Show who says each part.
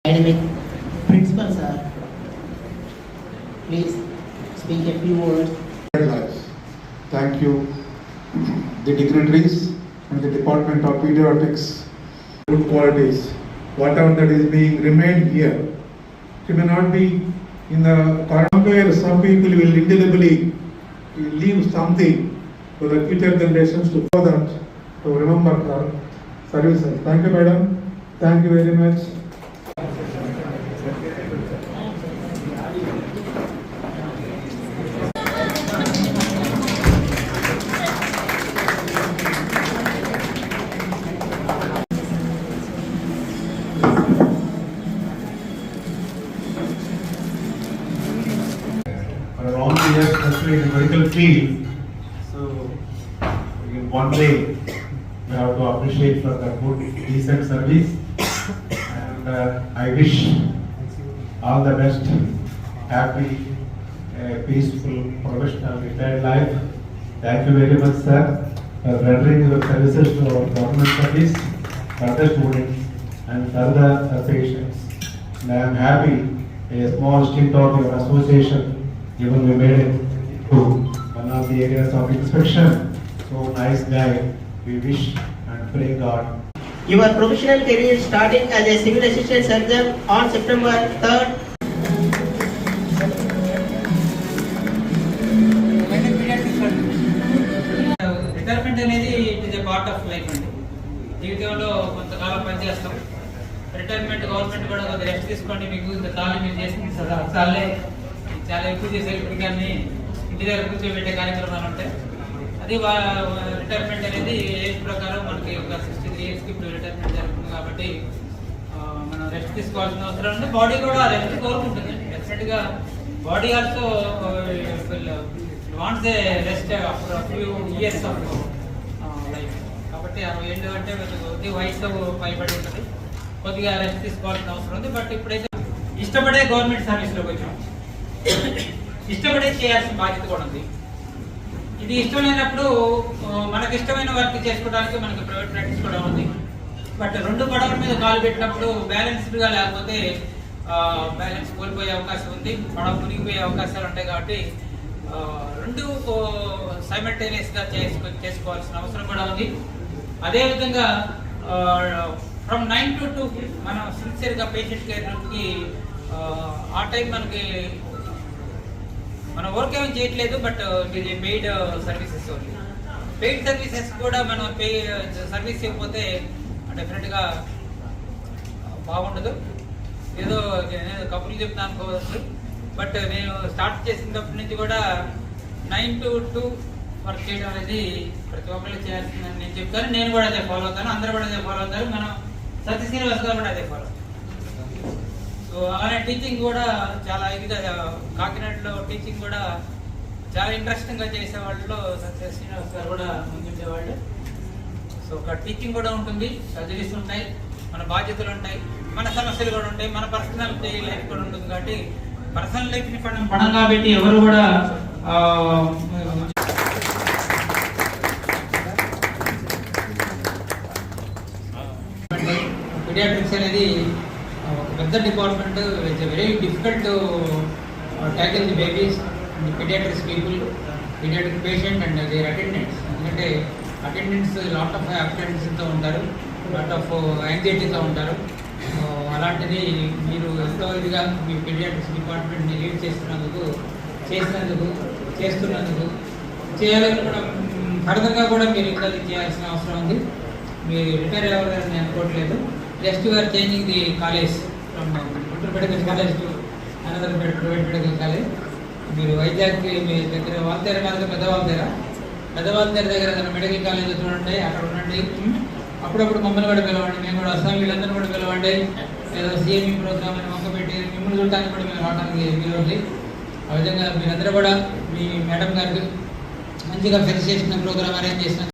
Speaker 1: Academic principal sir, please speak a few words.
Speaker 2: Thank you, the dignitaries and the Department of Pediatrics. Good qualities, whatever that is being remained here, it may not be in the current where some people will indelibly leave something for the future generations to know that, to remember her services. Thank you, madam. Thank you very much.
Speaker 3: Around the years, especially in the medical field, so in one way we have to appreciate for the good, decent service, and I wish all the best, happy, peaceful, professional, retired life. Thank you very much, sir, for rendering your services to our government service, for the students and for the patients. And I am happy a small stint of your association. Even we made it to one of the areas of inspection. So nice guy. We wish and pray God.
Speaker 1: Your professional career starting as a civil assistant surgeon on September 3rd.
Speaker 4: Retirement అనేది it is a part of life అండి. జీవితంలో కొంతకాలం పనిచేస్తాం. Retirement government కూడా కొద్దిగా rest తీసుకోండి, మీకు ఇంత కాలం మీరు చేసింది చాలే, చాలా ఎక్కువ చేసే కానీ ఇంటి దగ్గర కూర్చోబెట్టే కార్యక్రమాలు ఉంటాయి. అది రిటైర్మెంట్ అనేది ఏజ్ ప్రకారం మనకి ఒక 63 yearsకి ఇప్పుడు రిటైర్మెంట్ జరుగుతుంది కాబట్టి మనం రెస్ట్ తీసుకోవాల్సిన అవసరం ఉంది. బాడీ కూడా రెస్ట్ కోరుకుంటుంది డెఫినెట్గా. Body also wants A rest after few years of life. కాబట్టి 60 ఏళ్ళు అంటే కొద్ది వయసు పైబడి ఉంటుంది, కొద్దిగా రెస్ట్ తీసుకోవాల్సిన అవసరం ఉంది. బట్ ఇప్పుడైతే ఇష్టపడే గవర్నమెంట్ సర్వీస్లోకి వచ్చాం, ఇష్టపడే చేయాల్సిన బాధ్యత కూడా ఉంది. ఇది ఇష్టమైనప్పుడు మనకి ఇష్టమైన వర్క్ చేసుకోవడానికి మనకి ప్రైవేట్ ప్రాక్టీస్ కూడా ఉంది. బట్ రెండు పడవల మీద కాలు పెట్టినప్పుడు బ్యాలెన్స్డ్గా లేకపోతే బ్యాలెన్స్ కోల్పోయే అవకాశం ఉంది, పడవ మునిగిపోయే అవకాశాలు ఉంటాయి. కాబట్టి రెండు సైమల్టేనియస్గా చేసుకోవాల్సిన అవసరం కూడా ఉంది. అదేవిధంగా ఫ్రమ్ 9 to 2 మనం సిన్సియర్గా పేషెంట్ కేర్కి ఆ టైం మనకి మనం వర్క్ ఏమీ చేయట్లేదు, but it is paid services only. Paid services కూడా మనం సర్వీస్ ఇవ్వకపోతే డెఫినెట్గా బాగుండదు. ఏదో నేను కబుర్లు చెప్తాను అనుకోవచ్చు, బట్ నేను స్టార్ట్ చేసినప్పటి నుంచి కూడా 9 to 2 వర్క్ చేయడం అనేది ప్రతి ఒక్కళ్ళు చేయాల్సిందని నేను చెప్తాను. నేను కూడా అదే ఫాలో అవుతాను, అందరూ కూడా అదే ఫాలో అవుతారు. మనం సత్య శ్రీనివాస్ గారు కూడా అదే ఫాలో అవుతారు. సో అలానే టీచింగ్ కూడా చాలా ఇదిగా కాకినాడలో టీచింగ్ కూడా చాలా ఇంట్రెస్టింగ్గా చేసే వాళ్ళలో సత్య శ్రీనివాస్ గారు కూడా ముందుండేవాళ్ళు. సో ఒక టీచింగ్ కూడా ఉంటుంది, సర్జరీస్ ఉంటాయి, మన బాధ్యతలు ఉంటాయి, మన సమస్యలు కూడా ఉంటాయి, మన పర్సనల్ లైఫ్ కూడా ఉంటుంది. కాబట్టి పర్సనల్ లైఫ్ని పణంగా పెట్టి ఎవరు కూడా పీడియాట్రిక్స్ అనేది ఒక పెద్ద department. It's very difficult to tackle the babies and paediatrics people, paediatric patient and their attendants. ఎందుకంటే అటెండెంట్స్ లాట్ ఆఫ్ అటెండెంట్స్తో ఉంటారు. లాట్ ఆఫ్ యాంగ్జైటీతో ఉంటారు. అలాంటిది మీరు ఎంతో ఇదిగా మీ పీడియాట్రిక్స్ డిపార్ట్మెంట్ని లీడ్ చేస్తున్నందుకు చేయాలని కూడా ఫర్దర్గా కూడా మీరు ఇంకా చేయాల్సిన అవసరం ఉంది. మీరు రిటైర్ అవ్వాలని నేను అనుకోవట్లేదు. Just you're changing the college from Guntur medical college to another private medical college. మీరు వైజాగ్కి మీ దగ్గర వాల్తేర కాదు, పెద్ద వాల్తేర దగ్గర మెడికల్ కాలేజ్ చూడండి, అక్కడ ఉండండి. అప్పుడప్పుడు మమ్మల్ని కూడా పిలవండి, మేము కూడా వస్తాం, వీళ్ళందరూ కూడా పిలవండి. లేదా సిఎంఈ ప్రోగ్రామ్ అని మొక్క పెట్టి మిమ్మల్ని చూడటానికి కూడా మేము రావడానికి వీలుంది. ఆ విధంగా మీరందరూ కూడా మీ మేడం గారికి మంచిగా ఫెలిసిటేషన్ ప్రోగ్రామ్ అరేంజ్ చేసిన